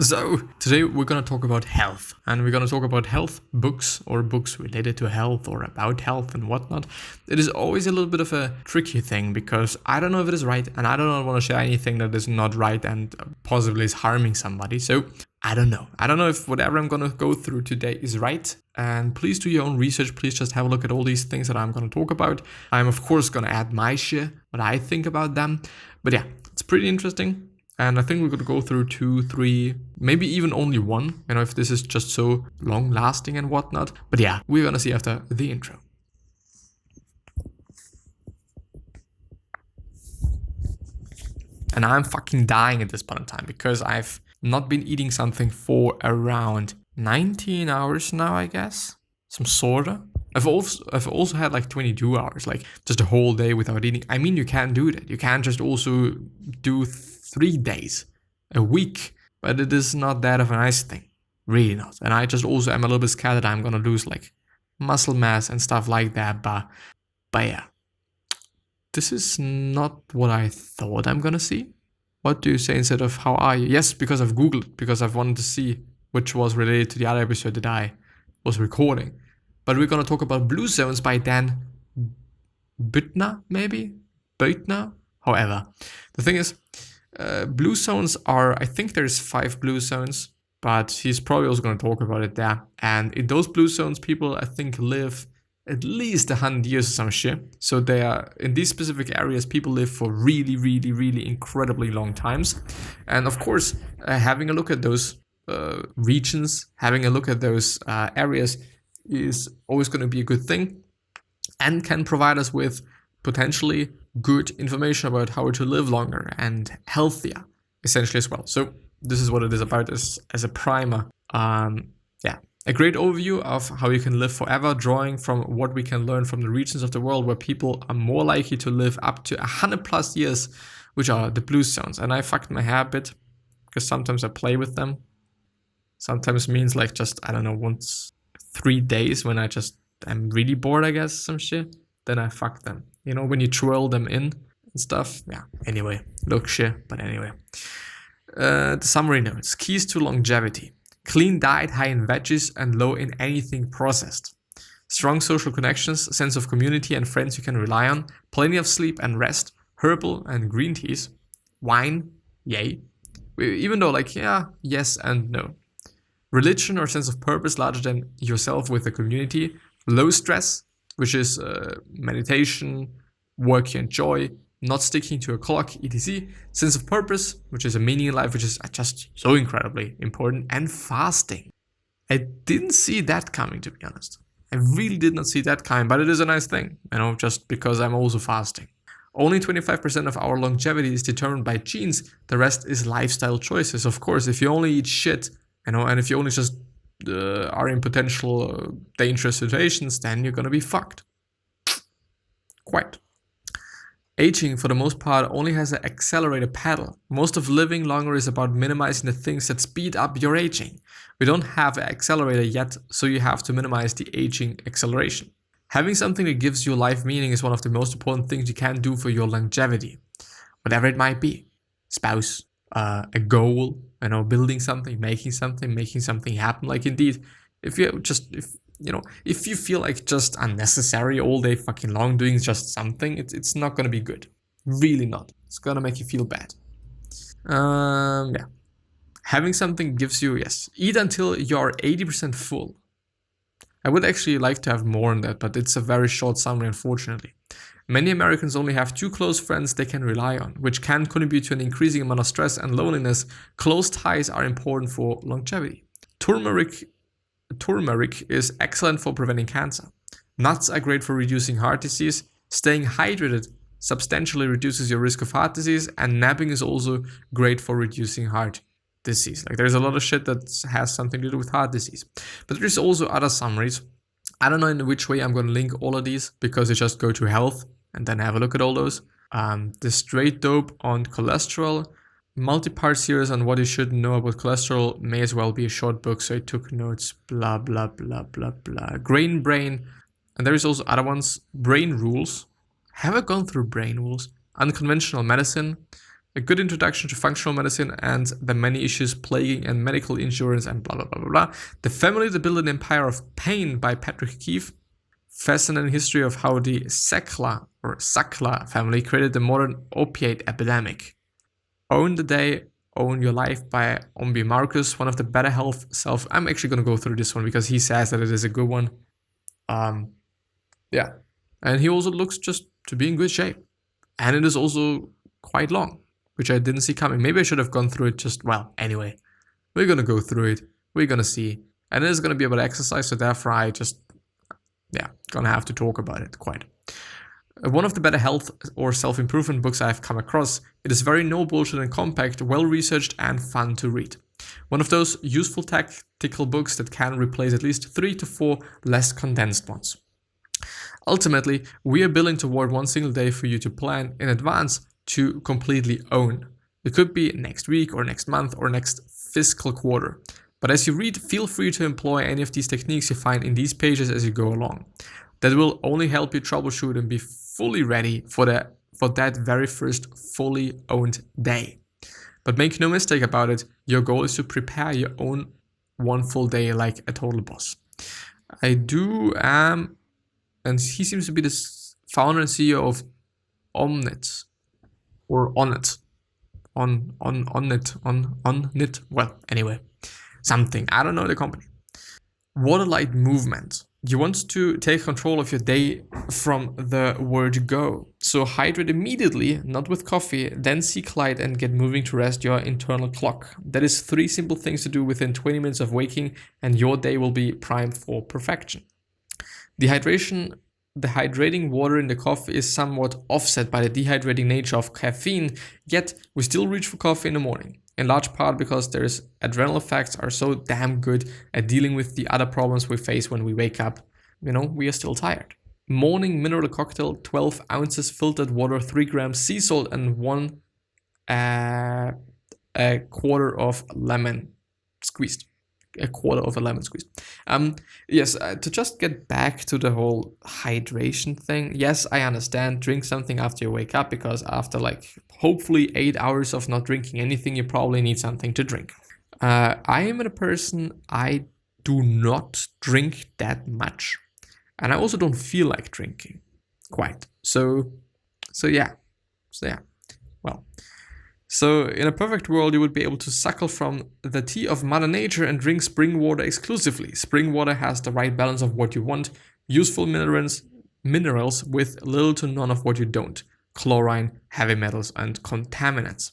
So today we're going to talk about health, and we're going to talk about health books or books related to health or about health and whatnot. It is always a little bit of a tricky thing because I don't know if it is right, and I don't want to share anything that is not right and possibly is harming somebody. So I don't know. I don't know if whatever I'm going to go through today is right. And please do your own research. Please just have a look at all these things that I'm going to talk about. I'm of course going to add my share, what I think about them. But yeah, it's pretty interesting. And I think we're going to go through 2, 3, maybe even only one, if this is just so long lasting and whatnot. But yeah, we're going to see after the intro. And I'm fucking dying at this point in time because I've not been eating something for around 19 hours now, I guess. Some sorta. I've also had like 22 hours, like just a whole day without eating. I mean, you can do that. You can just also do 3 days a week, but it is not that of a nice thing. Really not. And I just also am a little bit scared that I'm going to lose like muscle mass and stuff like that. But yeah, this is not what I thought I'm going to see. What do you say instead of how are you? Yes, because I've Googled it, because I've wanted to see which was related to the other episode that I was recording. But we're going to talk about Blue Zones by Dan Buettner, maybe? Buettner? However, the thing is, blue zones are, I think there's 5 blue zones, but he's probably also going to talk about it there. And in those blue zones, people, I think, live at least 100 years or some shit. So they are, in these specific areas, people live for really, really, really incredibly long times. And of course, having a look at those regions, having a look at those areas is always going to be a good thing and can provide us with potentially good information about how to live longer and healthier, essentially as well. So this is what it is about as a primer. A great overview of how you can live forever, drawing from what we can learn from the regions of the world where people are more likely to live up to 100 plus years, which are the blue zones. And I fucked my hair a bit because sometimes I play with them. Sometimes means like just, I don't know, once 3 days when I just am really bored, I guess, some shit. Then I fuck them. When you twirl them in and stuff. Yeah, anyway, look shit, but anyway. The summary notes. Keys to longevity. Clean diet, high in veggies and low in anything processed. Strong social connections, sense of community and friends you can rely on. Plenty of sleep and rest. Herbal and green teas. Wine, yay. Even though yes and no. Religion or sense of purpose larger than yourself with the community. Low stress, which is meditation, work you enjoy, not sticking to a clock, etc. Sense of purpose, which is a meaning in life, which is just so incredibly important. And fasting. I didn't see that coming, to be honest. I really did not see that coming, but it is a nice thing, just because I'm also fasting. Only 25% of our longevity is determined by genes. The rest is lifestyle choices. Of course, if you only eat shit, and if you only just are in potential dangerous situations, then you're gonna be fucked. Quite. Aging, for the most part, only has an accelerator pedal. Most of living longer is about minimizing the things that speed up your aging. We don't have an accelerator yet, so you have to minimize the aging acceleration. Having something that gives your life meaning is one of the most important things you can do for your longevity. Whatever it might be. Spouse, a goal, building something, making something happen. Like indeed, if you feel like just unnecessary all day fucking long doing just something, it's not gonna be good. Really not. It's gonna make you feel bad. Having something gives you, yes. Eat until you're 80% full. I would actually like to have more on that, but it's a very short summary, unfortunately. Many Americans only have 2 close friends they can rely on, which can contribute to an increasing amount of stress and loneliness. Close ties are important for longevity. Turmeric is excellent for preventing cancer. Nuts are great for reducing heart disease. Staying hydrated substantially reduces your risk of heart disease, and napping is also great for reducing heart disease. Like there's a lot of shit that has something to do with heart disease. But there's also other summaries. I don't know in which way I'm going to link all of these because you just go to health and then have a look at all those. The straight dope on cholesterol, multi-part series on what you should know about cholesterol may as well be a short book, so I took notes, blah, blah, blah, blah, blah. Grain Brain, and there is also other ones. Brain Rules. Have I gone through Brain Rules? Unconventional Medicine, a good introduction to functional medicine and the many issues plaguing and medical insurance and blah, blah, blah, blah, blah. The Family, the Built Empire of Pain by Patrick Keefe. Fascinating history of how the Sackler family created the modern opiate epidemic. Own the Day, Own Your Life by Aubrey Marcus, one of the better health self. I'm actually going to go through this one because he says that it is a good one. Yeah. And he also looks just to be in good shape. And it is also quite long, which I didn't see coming. Maybe I should have gone through it anyway. We're going to go through it. We're going to see. And it is going to be about exercise, so therefore I just, going to have to talk about it quite. One of the better health or self-improvement books I've come across. It is very no bullshit and compact, well-researched and fun to read. One of those useful tactical books that can replace at least 3 to 4 less condensed ones. Ultimately, we are building toward one single day for you to plan in advance to completely own. It could be next week or next month or next fiscal quarter. But as you read, feel free to employ any of these techniques you find in these pages as you go along. That will only help you troubleshoot and be fully ready for that very first fully owned day. But make no mistake about it, your goal is to prepare your own one full day like a total boss. And he seems to be the founder and CEO of Omnit, or Onnit. Onnit. Well, anyway, something. I don't know the company. Waterlight movement. You want to take control of your day from the word go. So hydrate immediately, not with coffee, then seek light and get moving to rest your internal clock. That is 3 simple things to do within 20 minutes of waking, and your day will be primed for perfection. The hydrating water in the coffee is somewhat offset by the dehydrating nature of caffeine, yet we still reach for coffee in the morning. In large part because their adrenal effects are so damn good at dealing with the other problems we face when we wake up. We are still tired. Morning mineral cocktail, 12 ounces filtered water, 3 grams sea salt, and 1 quarter of lemon squeezed. To just get back to the whole hydration thing. Yes, I understand. Drink something after you wake up, because after hopefully 8 hours of not drinking anything, you probably need something to drink. I am a person, I do not drink that much. And I also don't feel like drinking quite. So in a perfect world, you would be able to suckle from the tea of Mother Nature and drink spring water exclusively. Spring water has the right balance of what you want, useful minerals with little to none of what you don't, chlorine, heavy metals, and contaminants.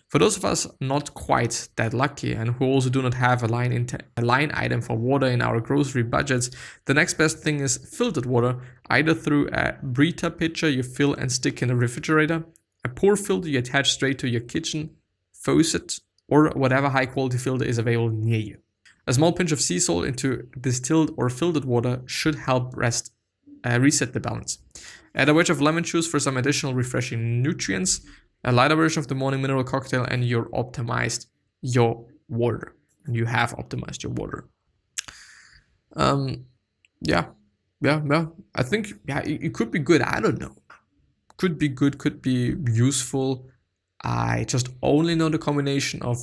For those of us not quite that lucky and who also do not have a line item for water in our grocery budgets, the next best thing is filtered water, either through a Brita pitcher you fill and stick in the refrigerator, a pour filter you attach straight to your kitchen faucet, or whatever high quality filter is available near you. A small pinch of sea salt into distilled or filtered water should help reset the balance. Add a wedge of lemon juice for some additional refreshing nutrients, a lighter version of the morning mineral cocktail, and you have optimized your water. I think it could be good. I don't know. Could be good, could be useful. I just only know the combination of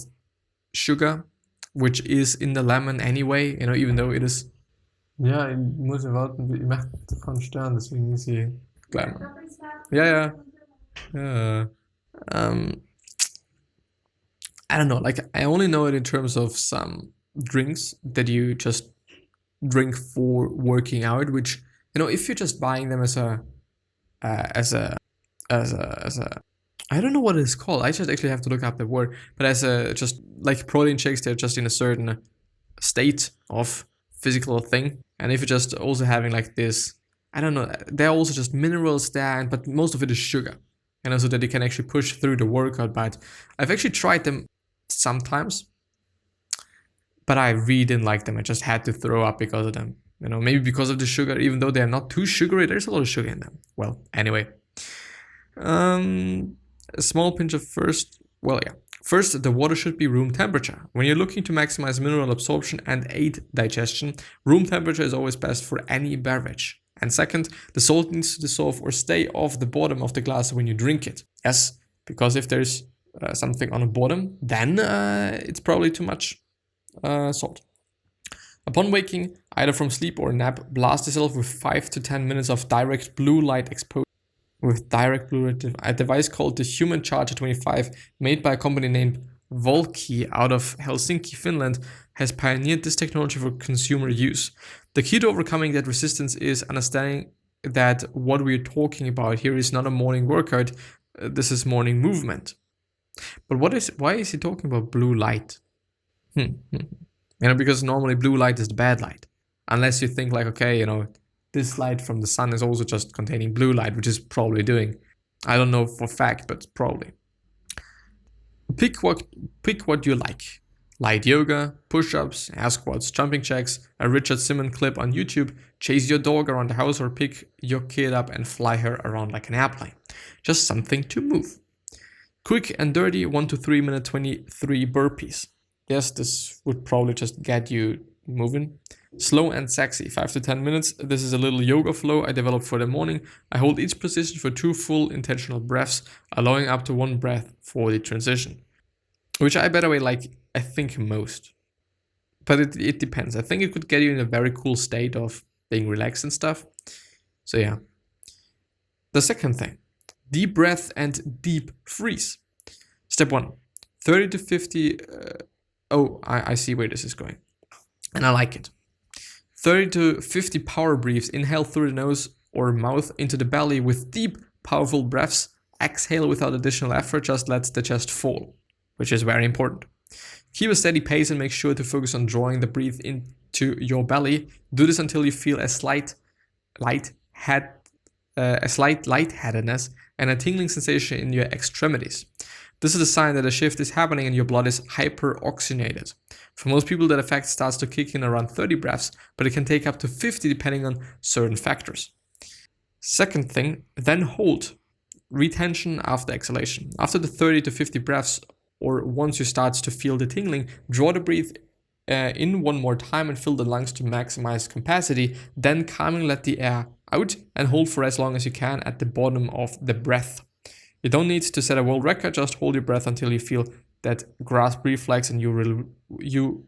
sugar, which is in the lemon anyway, even though it is. Ja, ich muss warten, ich mache von Stern, deswegen ist sie kleiner. Ja. I don't know, I only know it in terms of some drinks that you just drink for working out, which, if you're just buying them as a I don't know what it's called. I just actually have to look up the word. But as just like protein shakes, they're just in a certain state of physical thing. And if you're just also having this, I don't know, they're also just minerals there, but most of it is sugar. So that you can actually push through the workout. But I've actually tried them sometimes, but I really didn't like them. I just had to throw up because of them. Maybe because of the sugar, even though they're not too sugary, there's a lot of sugar in them. Well, anyway. A small pinch of First, the water should be room temperature. When you're looking to maximize mineral absorption and aid digestion, room temperature is always best for any beverage. And second, the salt needs to dissolve or stay off the bottom of the glass when you drink it. Yes, because if there's something on the bottom, then it's probably too much salt. Upon waking, either from sleep or nap, blast yourself with 5 to 10 minutes of direct blue light exposure. With direct blue light, a device called the Human Charger 25, made by a company named Walch out of Helsinki, Finland, has pioneered this technology for consumer use. The key to overcoming that resistance is understanding that what we're talking about here is not a morning workout, this is morning movement. But why is he talking about blue light? Because normally blue light is the bad light. Unless you think like, okay, this light from the sun is also just containing blue light, which is probably doing. I don't know for fact, but probably. Pick what you like. Light yoga, push-ups, air squats, jumping jacks, a Richard Simmons clip on YouTube, chase your dog around the house, or pick your kid up and fly her around like an airplane. Just something to move. Quick and dirty 1 to 3 minute 23 burpees. Yes, this would probably just get you moving. Slow and sexy, 5 to 10 minutes. This is a little yoga flow I developed for the morning. I hold each position for 2 full intentional breaths, allowing up to 1 breath for the transition. Which I, by the way, like, I think most. But it depends. I think it could get you in a very cool state of being relaxed and stuff. So yeah. The second thing, deep breath and deep freeze. Step 1, 30 to 50... I see where this is going. And I like it. 30 to 50 power breaths. Inhale through the nose or mouth into the belly with deep, powerful breaths. Exhale without additional effort. Just let the chest fall, which is very important. Keep a steady pace and make sure to focus on drawing the breath into your belly. Do this until you feel a slight lightheadedness and a tingling sensation in your extremities. This is a sign that a shift is happening and your blood is hyperoxygenated. For most people, that effect starts to kick in around 30 breaths, but it can take up to 50 depending on certain factors. Second thing, then hold. Retention after exhalation. After the 30 to 50 breaths, or once you start to feel the tingling, draw the breath in one more time and fill the lungs to maximize capacity. Then calmly let the air out and hold for as long as you can at the bottom of the breath. You don't need to set a world record, just hold your breath until you feel that grasp reflex and you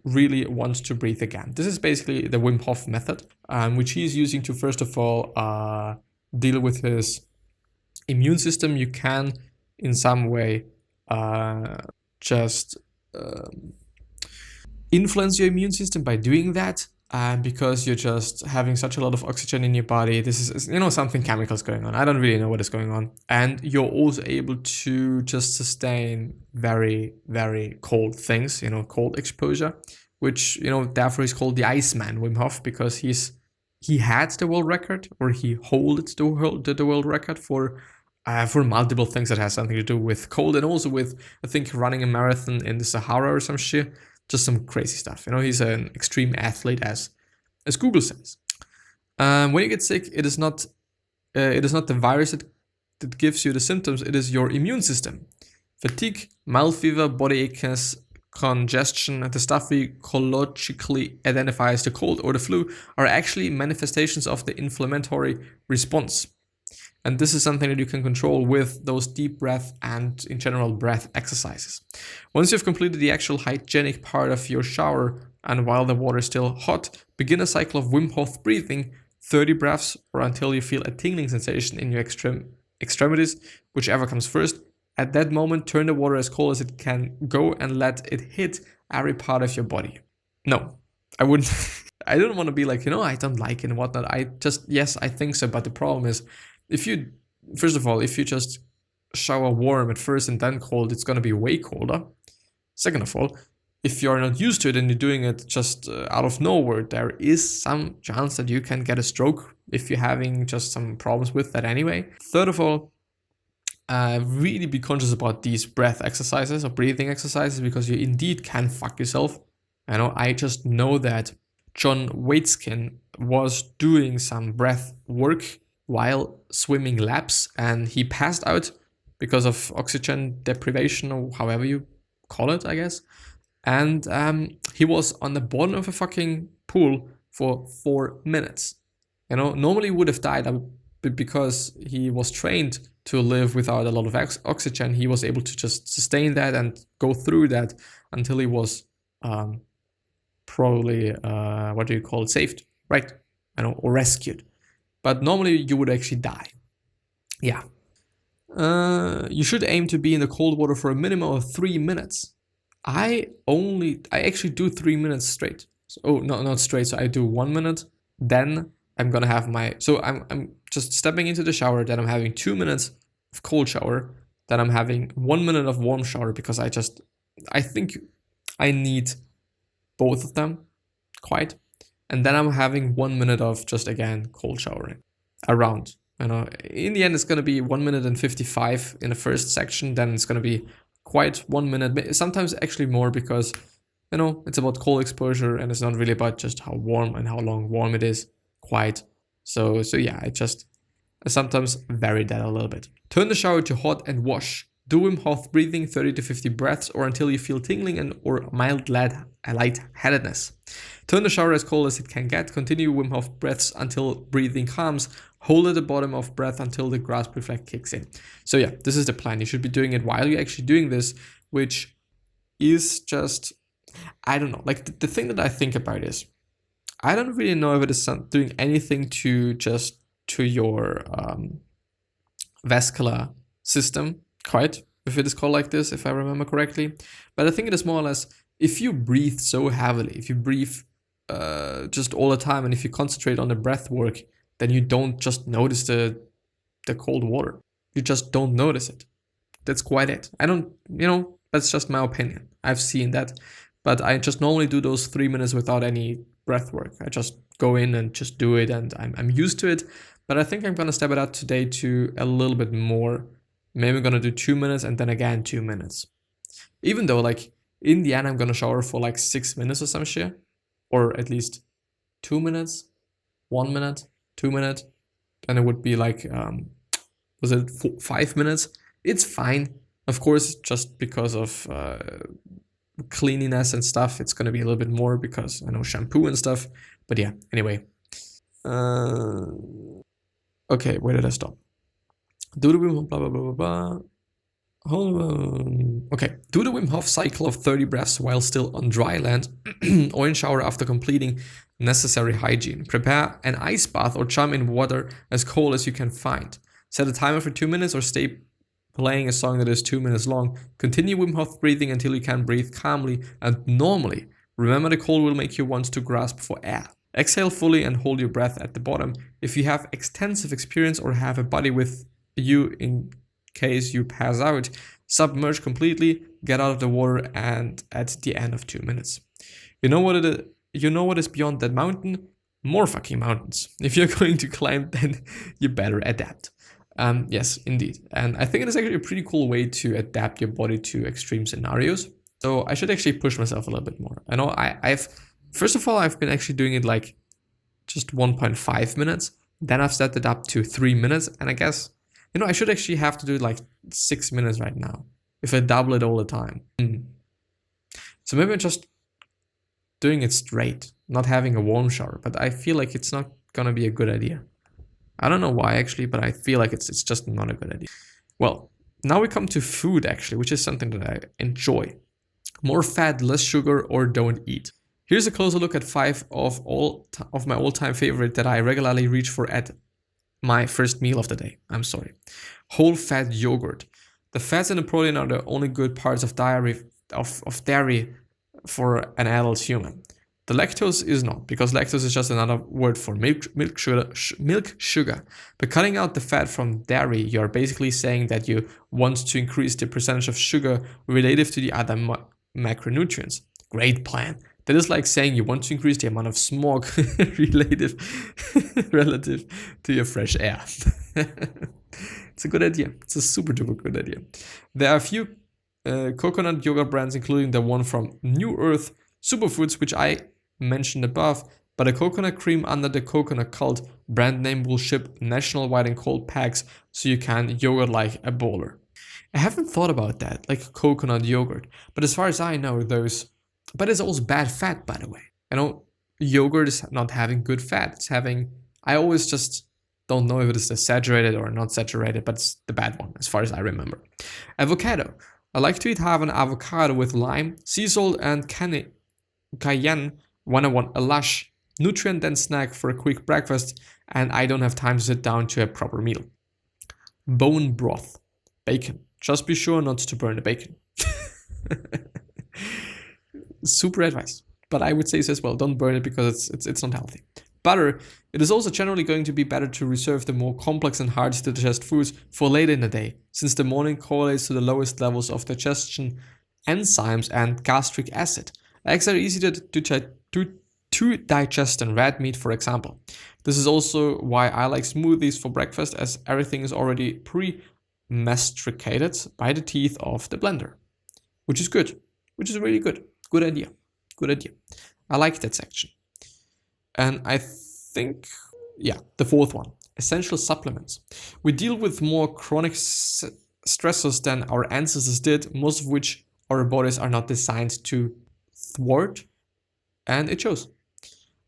really want to breathe again. This is basically the Wim Hof method, which he is using to first of all deal with his immune system. You can in some way just influence your immune system by doing that. Because you're just having such a lot of oxygen in your body. This is, something chemicals going on. I don't really know what is going on. And you're also able to just sustain very, very cold things, cold exposure, which, therefore is called the Iceman, Wim Hof, because he had the world record, or he holds the world record for multiple things that has something to do with cold, and also with, I think, running a marathon in the Sahara or some shit. Just some crazy stuff. He's an extreme athlete, as Google says. When you get sick, it is not the virus that gives you the symptoms. It is your immune system. Fatigue, mild fever, body aches, congestion, the stuff we colloquially identify as the cold or the flu, are actually manifestations of the inflammatory response. And this is something that you can control with those deep breath and, in general, breath exercises. Once you've completed the actual hygienic part of your shower, and while the water is still hot, begin a cycle of Wim Hof breathing, 30 breaths, or until you feel a tingling sensation in your extremities, whichever comes first. At that moment, turn the water as cold as it can go and let it hit every part of your body. No, I wouldn't. I don't want to be like, I don't like it and whatnot. Yes, I think so. But the problem is, if you just shower warm at first and then cold, it's going to be way colder. Second of all, if you're not used to it and you're doing it just out of nowhere, there is some chance that you can get a stroke if you're having just some problems with that anyway. Third of all, really be conscious about these breath exercises or breathing exercises, because you indeed can fuck yourself. I just know that John Waitskin was doing some breath work while swimming laps, and he passed out because of oxygen deprivation, or however you call it, I guess. And he was on the bottom of a fucking pool for 4 minutes. Normally he would have died because he was trained to live without a lot of oxygen, he was able to just sustain that and go through that until he was probably, what do you call it, saved, right? Or rescued. But normally you would actually die. Yeah. You should aim to be in the cold water for a minimum of 3 minutes. I actually do 3 minutes straight. So, oh, no, not straight. So I do 1 minute, then I'm gonna have I'm just stepping into the shower, then I'm having 2 minutes of cold shower, then I'm having 1 minute of warm shower because I think I need both of them quite. And then I'm having 1 minute of just, again, cold showering around. In the end, it's going to be 1 minute and 55 in the first section. Then it's going to be quite 1 minute, sometimes actually more, because, it's about cold exposure and it's not really about just how warm and how long warm it is quite. So yeah, I sometimes vary that a little bit. Turn the shower to hot and wash. Do Wim Hof breathing 30 to 50 breaths or until you feel tingling or mild lightheadedness. Turn the shower as cold as it can get. Continue Wim Hof breaths until breathing calms. Hold at the bottom of breath until the grasp reflex kicks in. So yeah, this is the plan. You should be doing it while you're actually doing this, which is just, I don't know. Like the thing that I think about is, I don't really know if it is doing anything to your vascular system, quite, if it is called like this, if I remember correctly. But I think it is more or less, if you breathe so heavily, if you breathe just all the time, and if you concentrate on the breath work, then you don't just notice the cold water. You just don't notice it. That's quite it. That's just my opinion. I've seen that. But I just normally do those 3 minutes without any breath work. I just go in and just do it, and I'm used to it. But I think I'm going to step it up today to a little bit more. Maybe I'm going to do 2 minutes and then again 2 minutes. Even though, like, in the end, I'm going to shower for like 6 minutes or some shit. Or at least 2 minutes, 1 minute, 2 minutes. And it would be like, 5 minutes? It's fine. Of course, just because of cleanliness and stuff, it's going to be a little bit more because I know shampoo and stuff. But yeah, anyway. Okay, where did I stop? Do the Wim Hof, blah, blah, blah, blah, blah. Hold on. Okay, do the Wim Hof cycle of 30 breaths while still on dry land or in shower after completing necessary hygiene. Prepare an ice bath or jump in water as cold as you can find. Set a timer for 2 minutes or stay playing a song that is 2 minutes long. Continue Wim Hof breathing until you can breathe calmly and normally. Remember, the cold will make you want to grasp for air. Exhale fully and hold your breath at the bottom. If you have extensive experience or have a buddy with you in case you pass out, submerge completely, get out of the water, and at the end of 2 minutes. You know what is beyond that mountain? More fucking mountains. If you're going to climb, then you better adapt. Yes, indeed. And I think it is actually a pretty cool way to adapt your body to extreme scenarios. So I should actually push myself a little bit more. I know I've been actually doing it like just 1.5 minutes. Then I've set it up to 3 minutes. And I guess, I should actually have to do like 6 minutes right now if I double it all the time. So maybe I'm just doing it straight, not having a warm shower. But I feel like it's not going to be a good idea. I don't know why actually, but I feel like it's just not a good idea. Well, now we come to food actually, which is something that I enjoy. More fat, less sugar, or don't eat. Here's a closer look at 5 of my all-time favorite that I regularly reach for at my first meal of the day. I'm sorry. Whole fat yogurt. The fats and the protein are the only good parts of dairy for an adult human. The lactose is not, because lactose is just another word for milk sugar. By cutting out the fat from dairy, you're basically saying that you want to increase the percentage of sugar relative to the other macronutrients. Great plan. That is like saying you want to increase the amount of smog relative to your fresh air. It's a good idea. It's a super duper good idea. There are a few coconut yogurt brands, including the one from New Earth Superfoods, which I mentioned above, but a coconut cream under the coconut cult brand name will ship nationwide in cold packs, so you can yogurt like a bowler. I haven't thought about that, like coconut yogurt, but as far as I know, but it's also bad fat, by the way. Yogurt is not having good fat. I always just Don't know if it is the saturated or not saturated, but it's the bad one as far as I remember. Avocado. I like to have an avocado with lime, sea salt, and cayenne when I want a lush, nutrient-dense snack for a quick breakfast and I don't have time to sit down to a proper meal. Bone broth. Bacon. Just be sure not to burn the bacon. Super advice. But I would say so as well. Don't burn it because it's not healthy. Butter. It is also generally going to be better to reserve the more complex and hard to digest foods for later in the day, since the morning correlates to the lowest levels of digestion enzymes and gastric acid. Eggs are easy to digest than red meat, for example. This is also why I like smoothies for breakfast, as everything is already pre-masticated by the teeth of the blender, which is good, which is really good. Good idea. Good idea. I like that section. And I think, the fourth one, essential supplements. We deal with more chronic stressors than our ancestors did, most of which our bodies are not designed to thwart, and it shows.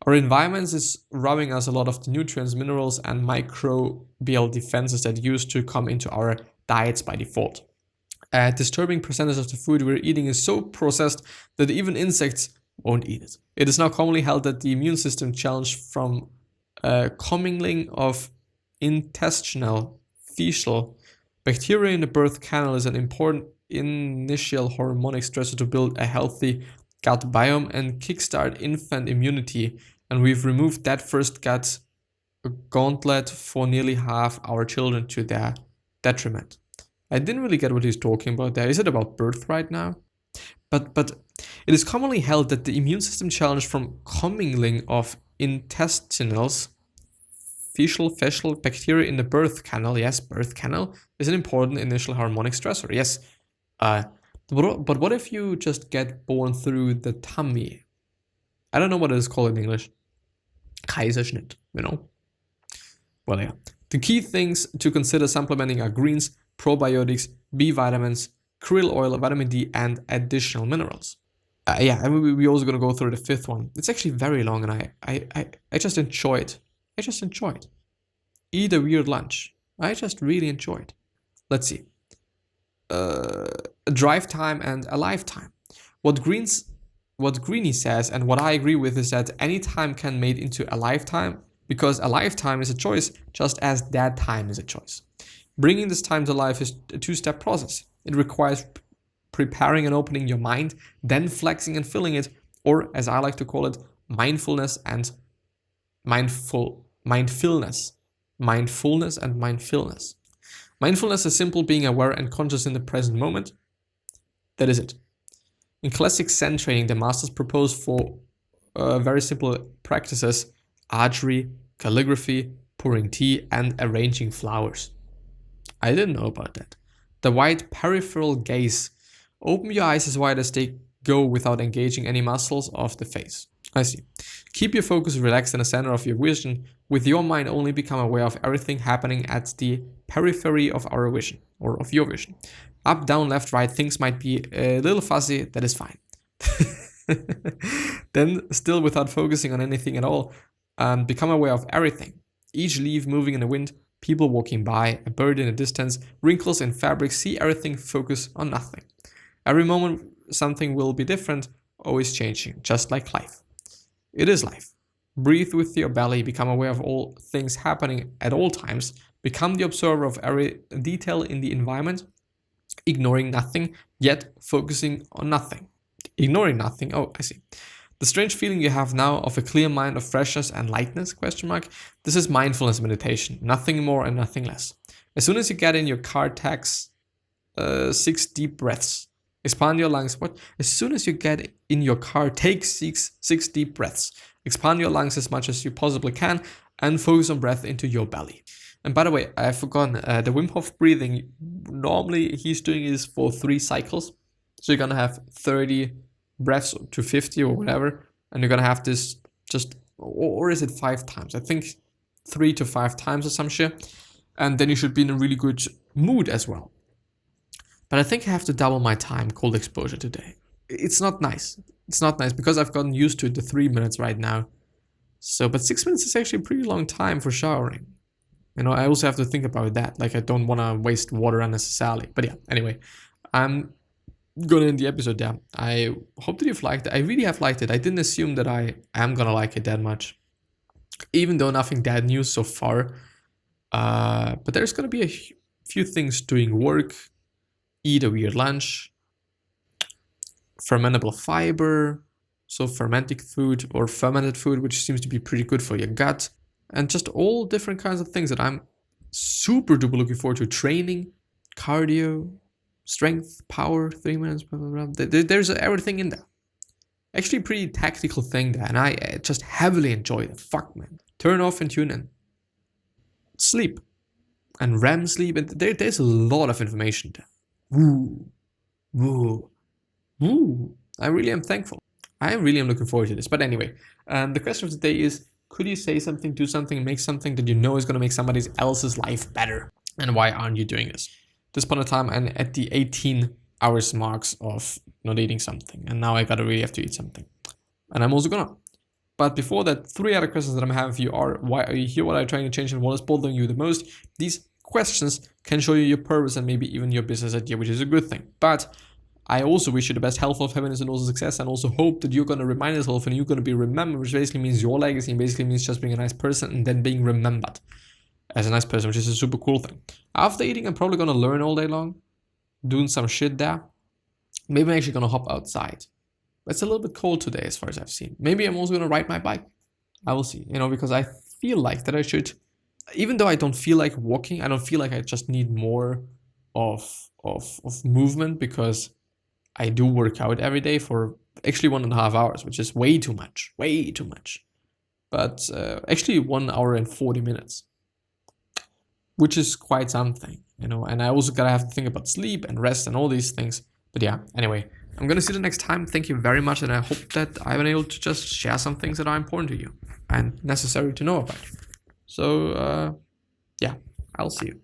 Our environment is robbing us a lot of the nutrients, minerals, and microbial defenses that used to come into our diets by default. A disturbing percentage of the food we're eating is so processed that even insects won't eat it. It is now commonly held that the immune system challenged from commingling of intestinal fecal bacteria in the birth canal is an important initial hormonic stressor to build a healthy gut biome and kickstart infant immunity, and we've removed that first gut gauntlet for nearly half our children to their detriment. I didn't really get what he's talking about there. Is it about birth right now? But it is commonly held that the immune system challenged from commingling of intestinals, fecal bacteria in the birth canal, yes, birth canal, is an important initial harmonic stressor, yes. But what if you just get born through the tummy? I don't know what it is called in English. Kaiserschnitt, you know? Well, yeah. The key things to consider supplementing are greens, probiotics, B vitamins, krill oil, vitamin D, and additional minerals. And we're also going to go through the fifth one. It's actually very long, and I just enjoy it. Eat a weird lunch. I just really enjoy it. Let's see. A drive time and a lifetime. What Greenie says, and what I agree with, is that any time can made into a lifetime, because a lifetime is a choice, just as that time is a choice. Bringing this time to life is a two-step process. It requires preparing and opening your mind, then flexing and filling it, or as I like to call it, mindfulness and mindfulness. Mindfulness is simple being aware and conscious in the present moment. That is it. In classic Zen training, the masters propose for very simple practices: archery, calligraphy, pouring tea, and arranging flowers. I didn't know about that. The wide peripheral gaze. Open your eyes as wide as they go without engaging any muscles of the face. I see. Keep your focus relaxed in the center of your vision. With your mind, only become aware of everything happening at the periphery of our vision, or of your vision. Up, down, left, right, things might be a little fuzzy, that is fine. Then, still without focusing on anything at all, become aware of everything. Each leaf moving in the wind, people walking by, a bird in the distance, wrinkles in fabric, see everything, focus on nothing. Every moment something will be different, always changing, just like life. It is life. Breathe with your belly, become aware of all things happening at all times, become the observer of every detail in the environment, ignoring nothing, yet focusing on nothing. Ignoring nothing, oh, I see. The strange feeling you have now of a clear mind, of freshness and lightness, ? This is mindfulness meditation, nothing more and nothing less. As soon as you get in your car, take 6 deep breaths. Expand your lungs. What? As soon as you get in your car, take six deep breaths. Expand your lungs as much as you possibly can and focus on breath into your belly. And by the way, I forgot the Wim Hof breathing. Normally he's doing is for 3 cycles. So you're going to have 30 breaths to 50 or whatever. And you're going to have this just, or is it 5 times? I think 3 to 5 times or some shit. And then you should be in a really good mood as well. But I think I have to double my time cold exposure today. It's not nice. It's not nice because I've gotten used to it, the 3 minutes right now. So, but 6 minutes is actually a pretty long time for showering. You know, I also have to think about that. Like, I don't want to waste water unnecessarily. But yeah, anyway, I'm gonna end the episode there. I hope that you've liked it. I really have liked it. I didn't assume that I am gonna like it that much, even though nothing that new so far. But there's gonna be a few things doing work, eat a weird lunch, fermentable fiber, so fermented food or fermented food, which seems to be pretty good for your gut, and just all different kinds of things that I'm super duper looking forward to. Training, cardio, strength, power, 3 minutes, blah, blah, blah. There's everything in there. Actually, a pretty tactical thing there, and I just heavily enjoy it. Fuck, man. Turn off and tune in. Sleep. And REM sleep, and there's a lot of information there. Ooh. I really am thankful. I really am looking forward to this. But anyway, the question of the day is, could you say something, do something, make something that you know is going to make somebody else's life better? And why aren't you doing this? This point of time, and at the 18 hours marks of not eating something. And now I gotta really have to eat something. And I'm also gonna. But before that, 3 other questions that I'm having for you are, why are you here? What are you trying to change? And what is bothering you the most? These questions can show you your purpose and maybe even your business idea, which is a good thing. But I also wish you the best health, of happiness, and also success, and also hope that you're going to remind yourself and you're going to be remembered, which basically means your legacy, and basically means just being a nice person and then being remembered as a nice person, which is a super cool thing. After eating, I'm probably going to learn all day long, doing some shit there. Maybe I'm actually going to hop outside. But it's a little bit cold today as far as I've seen. Maybe I'm also going to ride my bike. I will see, because I feel like that I should, even though I don't feel like walking, I don't feel like I just need more of movement, because I do work out every day for actually 1.5 hours, which is way too much. But actually 1 hour and 40 minutes, which is quite something, and I also gotta have to think about sleep and rest and all these things. But yeah, anyway, I'm gonna see you the next time. Thank you very much, and I hope that I've been able to just share some things that are important to you and necessary to know about. So yeah, I'll see you.